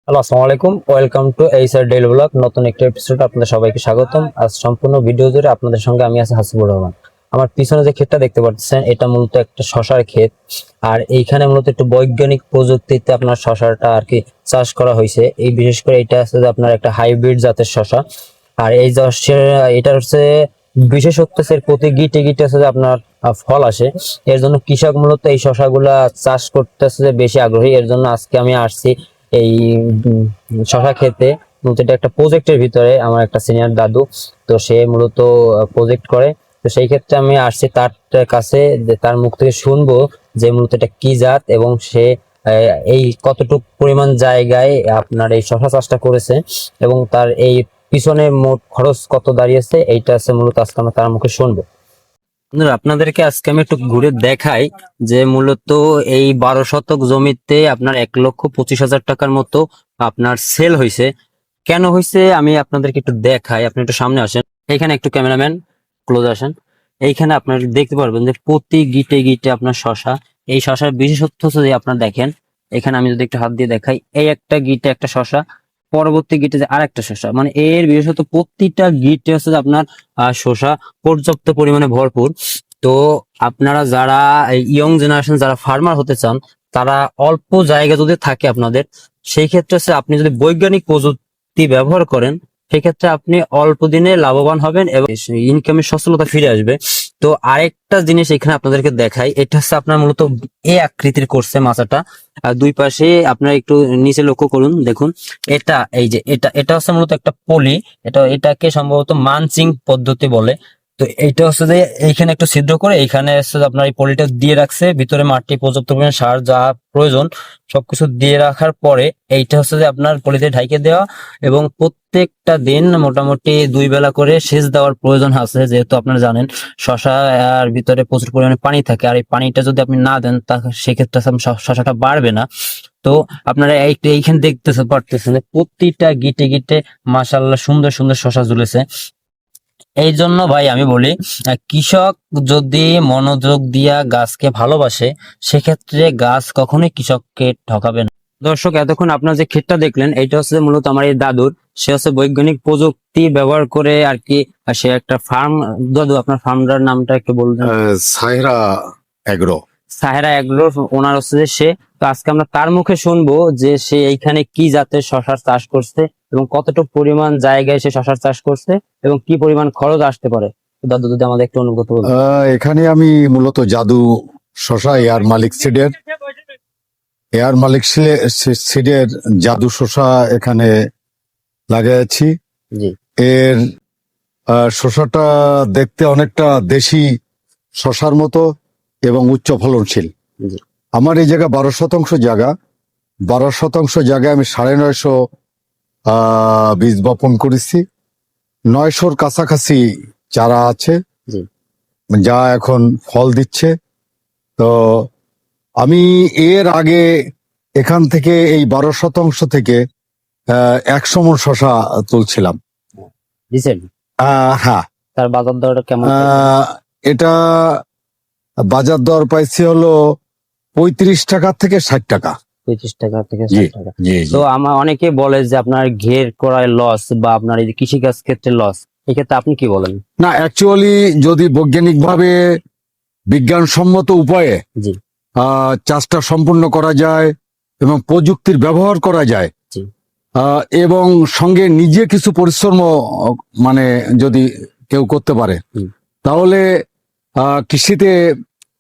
Hello, আসসালামু আলাইকুম। Welcome to HR daily blog. নতুন একটা এপিসোড আপনাদের সবাইকে স্বাগতম। আজ সম্পূর্ণ ভিডিও জুড়ে আপনাদের সঙ্গে আমি আছি হাসিবুর রহমান। আমার পিছনে যে ক্ষেতটা দেখতে পাচ্ছেন, এটা মূলত একটা শশার ক্ষেত। আর এইখানে মূলত একটু বৈজ্ঞানিক প্রযুক্তিতে আপনার শশাটা আর কি চাষ করা হয়েছে। এই বিশেষ করে এটা আছে যে আপনার একটা হাইব্রিড জাতের শশা। আর এই এটা হচ্ছে বিশেষত্ব হচ্ছে এর প্রতি গিটে গিটে আছে যে আপনার ফল আসে। এর জন্য কৃষক মূলত এই শশাগুলা চাষ করতেছে যে বেশি আগ্রহী। এর জন্য আজকে আমি আসছি এই শশা খেতে। মূলত এটা একটা প্রজেক্টের ভিতরে আমার একটা সিনিয়র দাদু, তো সে মূলত প্রজেক্ট করে। তো সেই ক্ষেত্রে আমি আসছি তার কাছে, যে তার মুখ থেকে শুনবো যে মূলত এটা কি জাত এবং সে এই কতটুকু পরিমাণ জায়গায় আপনার এই শশা চাষটা করেছে এবং তার এই পিছনে মোট খরচ কত দাঁড়িয়েছে, এইটা আছে মূলত আজকে আমরা তার মুখে শুনবো। বন্ধুরা, আপনাদেরকে আজকে আমি একটু ঘুরে দেখাই যে মূলত এই 12 শতক জমিতে আপনার 1,25,000 টাকার মতো আপনার সেল হয়েছে। কেন হয়েছে আমি আপনাদেরকে একটু দেখাই। আপনি একটু সামনে আসেন, এইখানে একটু ক্যামেরাম্যান ক্লোজ আসেন। এইখানে আপনার দেখতে পারবেন যে প্রতি গিটে গিটে আপনার শশা। এই শশার বিশেষত্ব হচ্ছে যে আপনার দেখেন, এখানে আমি যদি একটু হাত দিয়ে দেখাই, এই একটা গিটে একটা শশা, পরবর্তী গিটে যে আরেকটা শশা, মানে এর বিশেষত প্রতিটা গিটে হচ্ছে যে আপনার শশা পর্যাপ্ত পরিমাণে ভরপুর। তো আপনারা যারা ইয়ং জেনারেশন যারা ফার্মার হতে চান, তারা অল্প জায়গা যদি থাকে আপনাদের, সেই ক্ষেত্রে হচ্ছে আপনি যদি বৈজ্ঞানিক প্রযুক্তি ব্যবহার করেন, সেক্ষেত্রে আপনি অল্প দিনে লাভবান হবেন এবং ইনকামের সচ্ছলতা ফিরে আসবে। তো আরেকটা জিনিস এখানে আপনাদেরকে দেখাই, এটা হচ্ছে আপনার মূলত এ আকৃতির করছে মাচাটা। আর দুই পাশে আপনারা একটু নিচে লক্ষ্য করুন, দেখুন এটা, এই যে এটা এটা হচ্ছে মূলত একটা পলি। এটাকে সম্ভবত মানচিং পদ্ধতি বলে। তো এইটা হচ্ছে যে এইখানে একটু ছিদ্র করে এইখানে হচ্ছে যে আপনার এই পলিটা দিয়ে রাখছে, ভিতরে মাটি পর্যাপ্ত পরিমাণে সার যা প্রয়োজন সবকিছু দিয়ে রাখার পরে এইটা হচ্ছে যে আপনার পলিতে ঢাইকে দেওয়া এবং প্রত্যেকটা দিন মোটামুটি 2 বেলা করে সেচ দেওয়ার প্রয়োজন আছে। যেহেতু আপনারা জানেন শশা আর ভিতরে প্রচুর পরিমাণে পানি থাকে, আর এই পানিটা যদি আপনি না দেন তা সেক্ষেত্রে শশাটা বাড়বে না। তো আপনারা এইখানে দেখতে পারতেছেন যে প্রতিটা গিটে গিটে মাশাআল্লাহ সুন্দর সুন্দর শশা ঝুলেছে। এই জন্য ভাই আমি বলি, কৃষক যদি মনোযোগ দিয়া গাছকে ভালোবাসে, সেক্ষেত্রে গাছ কখনোই কৃষককে ঠকাবে না। দর্শক, এতক্ষণ আপনার যে ক্ষেতটা দেখলেন, এইটা হচ্ছে মূলত আমার এই দাদুর। সে হচ্ছে বৈজ্ঞানিক প্রযুক্তি ব্যবহার করে আর কি, সে একটা ফার্ম। দাদু, আপনার ফার্মটার নামটা একটু বলবেন? সাহেরা এগ্রো। সাহেরা এগ্রোর ওনার হচ্ছে যে সে। তো আজকে আমরা তার মুখে শুনবো যে সে এইখানে কি জাতের শশার চাষ করছে এবং কতটুকু পরিমাণ জায়গায় সে শশার চাষ করছে এবং কি পরিমাণ খরচ আসতে পারে। তো দাদু, যদি আমাদের একটু অনুভূতি বলবেন। এখানে আমি মূলত জাদু শশা এয়ার মালিক সিডের জাদু শশা এখানে লাগাইছি। জি এর শশাটা দেখতে অনেকটা দেশি শশার মতো এবং উচ্চ ফলনশীল। জি আমার এই জায়গা 12 শতাংশ জায়গা। 12 শতাংশ জায়গায় আমি 950 বীজ বপন করেছি। 900-র কাছাকাছি চারা আছে, জি যা এখন ফল দিচ্ছে। তো আমি এর আগে এখান থেকে এই 12 শতাংশ থেকে 100 মণ শশা তুলছিলাম। দিছেন? হ্যাঁ, তার বাজার দরটা কেমন? এটা বাজার দর পাইছি হলো 35 টাকা থেকে 60 টাকা। 35 টাকা থেকে জি 60 টাকা। জি তো জি। আমার অনেকে বলে যে আপনার ঘের করায় লস বা আপনার এই যে কৃষিকাজ ক্ষেত্রে লস, এক্ষেত্রে আপনি কি বলেন? না, অ্যাকচুয়ালি যদি বৈজ্ঞানিকভাবে বিজ্ঞানসম্মত উপায়ে জি চাষটা সম্পূর্ণ করা যায় এবং প্রযুক্তির ব্যবহার করা যায়, জি এবং সঙ্গে নিজে কিছু পরিশ্রম মানে যদি কেউ করতে পারে, হুম। তাহলে কৃষিতে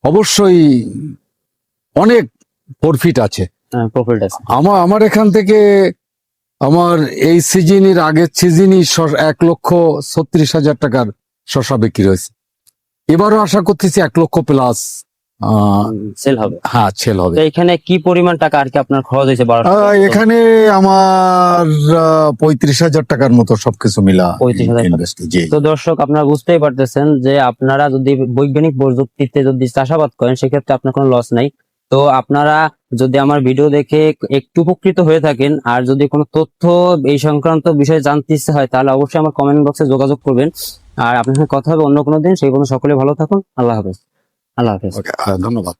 অবশ্যই অনেক প্রফিট আছে। প্রফিট আছে। আমার এখান থেকে আমার এই সিজনের আগের সিজনই 1,36,000 টাকার শশা বিক্রি হয়েছে। এবারও আশা করতেছি 1,00,000 প্লাস সেল হবে। হ্যাঁ, সেল হবে। তো এখানে কি পরিমাণ টাকা আর কি আপনার খরচ হয়েছে? 12 এখানে আমার 35,000 টাকার মতো সবকিছু মিলা 35,000 টাকা। ইনভেস্ট। জি। তো দর্শক, আপনারা বুঝতেই পারতেছেন যে আপনারা যদি বৈজ্ঞানিক প্রযুক্তিতে যদি চাষাবাদ করেন, সেক্ষেত্রে আপনার কোনো লস নাই। তো আপনারা যদি আমার ভিডিও দেখে একটু উপকৃত হয়ে থাকেন আর যদি কোনো তথ্য এই সংক্রান্ত বিষয়ে জানতে ইচ্ছে হয়, তাহলে অবশ্যই আমার কমেন্ট বক্সে যোগাযোগ করবেন। আর আপনার সাথে কথা হবে অন্য কোনো দিন। সেই পর্যন্ত সকলে ভালো থাকুন। আল্লাহ হাফেজ। আল্লাহ হাফেজ। ওকে, ধন্যবাদ।